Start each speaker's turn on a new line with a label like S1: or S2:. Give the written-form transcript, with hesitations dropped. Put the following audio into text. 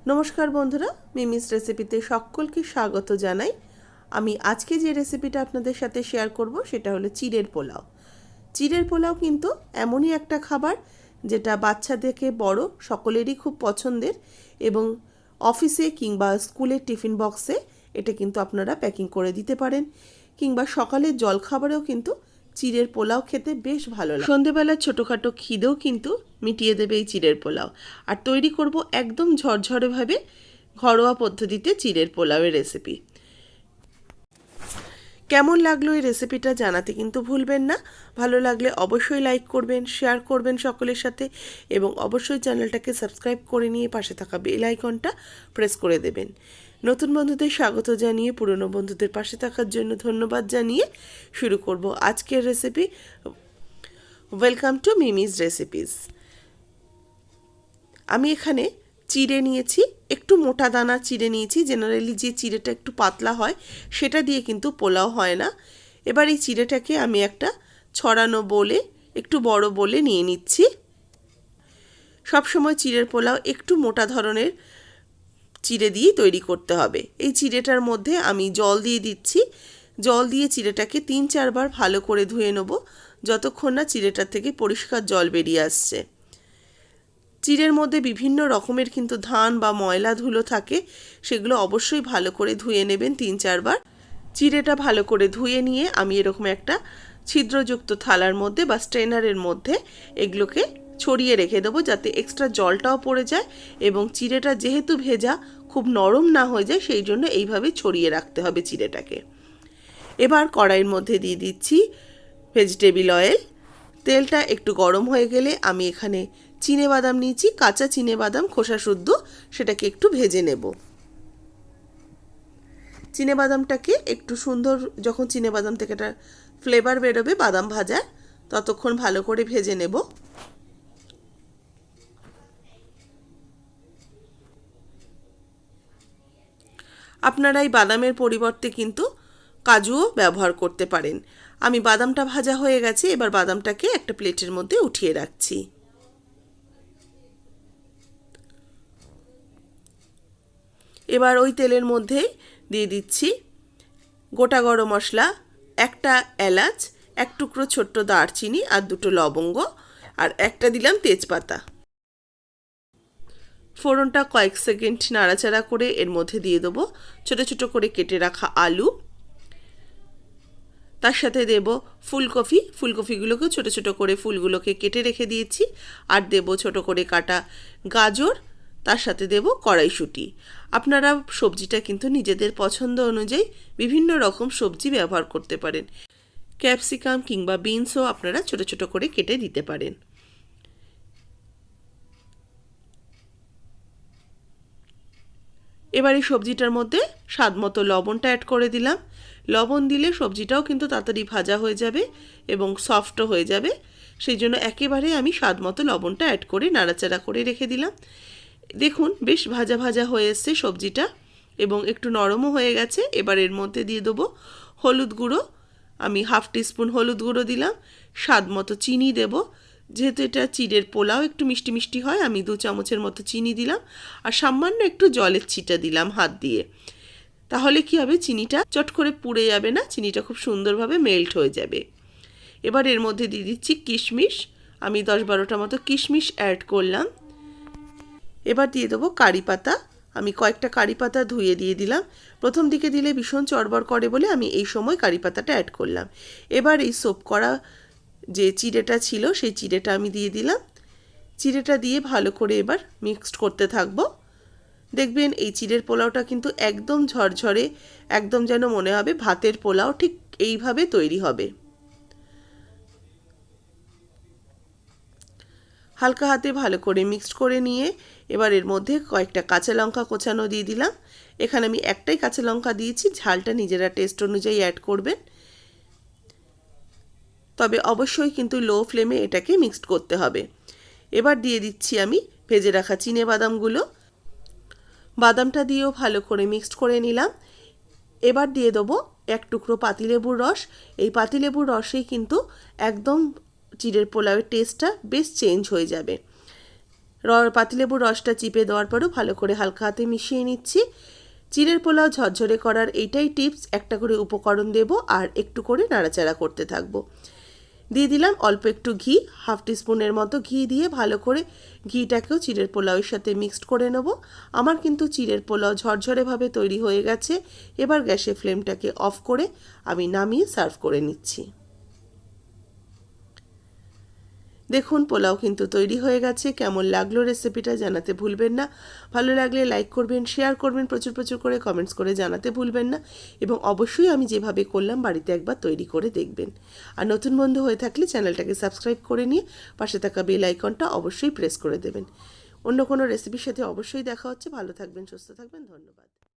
S1: নমস্কার বন্ধুরা, মিমিস রেসিপিতে সকলকে স্বাগত জানাই। আমি আজকে যে রেসিপিটা আপনাদের সাথে শেয়ার করব সেটা হলো চিড়ের পোলাও। চিড়ের পোলাও কিন্তু এমনই একটা খাবার যেটা বাচ্চা থেকে বড় সকলেরই খুব পছন্দের, এবং অফিসে কিংবা স্কুলের টিফিন বক্সে এটা কিন্তু আপনারা প্যাকিং করে দিতে পারেন, কিংবা সকালের জলখাবারেও কিন্তু চিড়ের পোলাও খেতে বেশ ভালো লাগে। সন্ধেবেলার ছোটোখাটো খিদেও কিন্তু মিটিয়ে দেবে এই চিড়ের পোলাও। আর তৈরি করব একদম ঝরঝরেভাবে ঘরোয়া পদ্ধতিতে চিড়ের পোলাওয়ের রেসিপি। কেমন লাগলো এই রেসিপিটা জানাতে কিন্তু ভুলবেন না। ভালো লাগলে অবশ্যই লাইক করবেন, শেয়ার করবেন সকলের সাথে, এবং অবশ্যই চ্যানেলটাকে সাবস্ক্রাইব করে নিয়ে পাশে থাকা বেল আইকনটা প্রেস করে দেবেন। নতুন বন্ধুদের স্বাগত জানিয়ে পুরনো বন্ধুদের পাশে থাকার জন্য ধন্যবাদ জানিয়ে শুরু করব আজকের recipe. Welcome to Mimi's recipes. আমি এখানে চিড়ে নিয়েছি, একটু মোটা দানা চিড়ে নিয়েছি। জেনারেলি যে চিড়েটা একটু পাতলা হয় সেটা দিয়ে কিন্তু পোলাও হয় না। এবার এই চিড়েটাকে আমি একটা ছড়ানো বোলে, একটু বড় বোলে নিয়ে নিচ্ছি। সবসময় চিড়ের পোলাও একটু মোটা ধরনের চিড়ে দিয়েই তৈরি করতে হবে। এই চিড়েটার মধ্যে আমি জল দিয়ে দিচ্ছি। জল দিয়ে চিড়েটাকে 3-4 বার ভালো করে ধুয়ে নেব, যতক্ষণ না চিড়েটার থেকে পরিষ্কার জল বেরিয়ে আসছে। চিড়ের মধ্যে বিভিন্ন রকমের কিন্তু ধান বা ময়লা ধুলো থাকে, সেগুলো অবশ্যই ভালো করে ধুয়ে নেবেন 3-4 বার। চিড়েটা ভালো করে ধুয়ে নিয়ে আমি এরকম একটা ছিদ্রযুক্ত থালার মধ্যে বা স্ট্রেনারের মধ্যে এগুলোকে ছড়িয়ে রেখে দেবো, যাতে এক্সট্রা জলটাও পড়ে যায়, এবং চিড়েটা যেহেতু ভেজা খুব নরম না হয়ে যায়, সেই জন্য এইভাবে ছড়িয়ে রাখতে হবে চিড়েটাকে। এবার কড়াইয়ের মধ্যে দিয়ে দিচ্ছি ভেজিটেবিল অয়েল। তেলটা একটু গরম হয়ে গেলে আমি এখানে চিনেবাদাম নিয়েছি, কাঁচা চিনেবাদাম খোসা শুদ্ধ, সেটাকে একটু ভেজে নেব। চিনেবাদামটাকে একটু সুন্দর, যখন চিনেবাদাম থেকে একটা ফ্লেভার বেরোবে বাদাম ভাজার, ততক্ষণ ভালো করে ভেজে নেব। আপনারা এই বাদামের পরিবর্তে কিন্তু কাজুও ব্যবহার করতে পারেন। আমি বাদামটা ভাজা হয়ে গেছে, এবার বাদামটাকে একটা প্লেটের মধ্যে উঠিয়ে রাখছি। এবার ওই তেলের মধ্যেই দিয়ে দিচ্ছি গোটা গরম মশলা, একটা এলাচ, এক টুকরো ছোট্ট দারচিনি আর 2টো লবঙ্গ, আর একটা দিলাম তেজপাতা। ফোড়নটা কয়েক সেকেন্ড নাড়াচাড়া করে এর মধ্যে দিয়ে দেবো ছোটো ছোটো করে কেটে রাখা আলু। তার সাথে দেব ফুলকপি, ফুলকপিগুলোকে ছোটো ছোটো করে ফুলগুলোকে কেটে রেখে দিয়েছি, আর দেব ছোটো করে কাটা গাজর, তার সাথে দেব কড়াইশুঁটি। আপনারা সবজিটা কিন্তু নিজেদের পছন্দ অনুযায়ী বিভিন্ন রকম সবজি ব্যবহার করতে পারেন। ক্যাপসিকাম কিংবা বিনসও আপনারা ছোটো ছোটো করে কেটে দিতে পারেন। এবার এই সবজিটার মধ্যে স্বাদ মতো লবণটা অ্যাড করে দিলাম। লবণ দিলে সবজিটাও কিন্তু তাড়াতাড়ি ভাজা হয়ে যাবে এবং সফটও হয়ে যাবে, সেই জন্য একেবারে আমি স্বাদ মতো লবণটা অ্যাড করে নাড়াচাড়া করে রেখে দিলাম। দেখুন বেশ ভাজা ভাজা হয়ে এসছে সবজিটা, এবং একটু নরমও হয়ে গেছে। এবার এর মধ্যে দিয়ে দেবো হলুদ গুঁড়ো। আমি 1/2 টিস্পুন হলুদ গুঁড়ো দিলাম। স্বাদ মতো চিনি দেব, যেহেতু এটা চিড়ের পোলাও একটু মিষ্টি মিষ্টি হয়, আমি 2 চামচের মতো চিনি দিলাম, আর সামান্য একটু জলের ছিটা দিলাম হাত দিয়ে। তাহলে কি হবে, চিনিটা চট করে পুড়ে যাবে না, চিনিটা খুব সুন্দরভাবে মেল্ট হয়ে যাবে। এবার এর মধ্যে দিয়ে দিচ্ছি কিশমিশ। আমি 10-12টা মতো কিশমিশ অ্যাড করলাম। এবার দিয়ে দেবো কারি পাতা। আমি কয়েকটা কারি পাতা ধুয়ে দিয়ে দিলাম। প্রথম দিকে দিলে ভীষণ চড়বড় করে বলে আমি এই সময় কারি পাতাটা অ্যাড করলাম। এবার এই সোপ করা যে চিড়েটা ছিল সেই চিড়েটা আমি দিয়ে দিলাম। চিড়েটা দিয়ে ভালো করে এবার মিক্সড করতে থাকবো। দেখবেন এই চিড়ের পোলাওটা কিন্তু একদম ঝরঝরে, একদম যেন মনে হবে ভাতের পোলাও, ঠিক এইভাবে তৈরি হবে। হালকা হাতে ভালো করে মিক্সড করে নিয়ে এবার এর মধ্যে কয়েকটা কাঁচা লঙ্কা কোচানো দিয়ে দিলাম। এখানে আমি একটাই কাঁচা লঙ্কা দিয়েছি, ঝালটা নিজেরা টেস্ট অনুযায়ী অ্যাড করবেন। তবে অবশ্যই কিন্তু লো ফ্লেমে এটাকে মিক্সড করতে হবে। এবার দিয়ে দিচ্ছি আমি ভেজে রাখা চিনেবাদামগুলো। বাদামটা দিয়েও ভালো করে মিক্সড করে নিলাম। এবার দিয়ে দেবো এক টুকরো পাতিলেবুর রস। এই পাতিলেবুর রসেই কিন্তু একদম চিড়ের পোলাওয়ের টেস্টটা বেশ চেঞ্জ হয়ে যাবে। পাতিলেবুর রসটা চিপে দেওয়ার পরও ভালো করে হালকা হাতে মিশিয়ে নিচ্ছি। চিড়ের পোলাও ঝরঝরে করার এইটাই টিপস। একটা করে উপকরণ দেব আর একটু করে নাড়াচাড়া করতে থাকবো। দিয়ে দিলাম অল্প একটু ঘি, হাফ টিস্পুনের মতো ঘি দিয়ে ভালো করে ঘিটাকেও চিড়ের পোলাওয়ের সাথে মিক্সড করে নেব। আমার কিন্তু চিড়ের পোলাও ঝরঝরেভাবে তৈরি হয়ে গেছে। এবার গ্যাসের ফ্লেমটাকে অফ করে আমি নামিয়ে সার্ভ করে নিচ্ছি। দেখুন পোলাও কিন্তু তৈরি হয়ে গেছে। কেমন লাগলো রেসিপিটা জানাতে ভুলবেন না। ভালো লাগলে লাইক করবেন, শেয়ার করবেন, প্রচুর প্রচুর করে কমেন্টস করে জানাতে ভুলবেন না। এবং অবশ্যই আমি যেভাবে করলাম বাড়িতে একবার তৈরি করে দেখবেন। আর নতুন বন্ধু হয়ে থাকলে চ্যানেলটাকে সাবস্ক্রাইব করে নিয়ে পাশে থাকা বেল আইকনটা অবশ্যই প্রেস করে দেবেন। অন্য কোনো রেসিপির সাথে অবশ্যই দেখা হচ্ছে। ভালো থাকবেন, সুস্থ থাকবেন, ধন্যবাদ।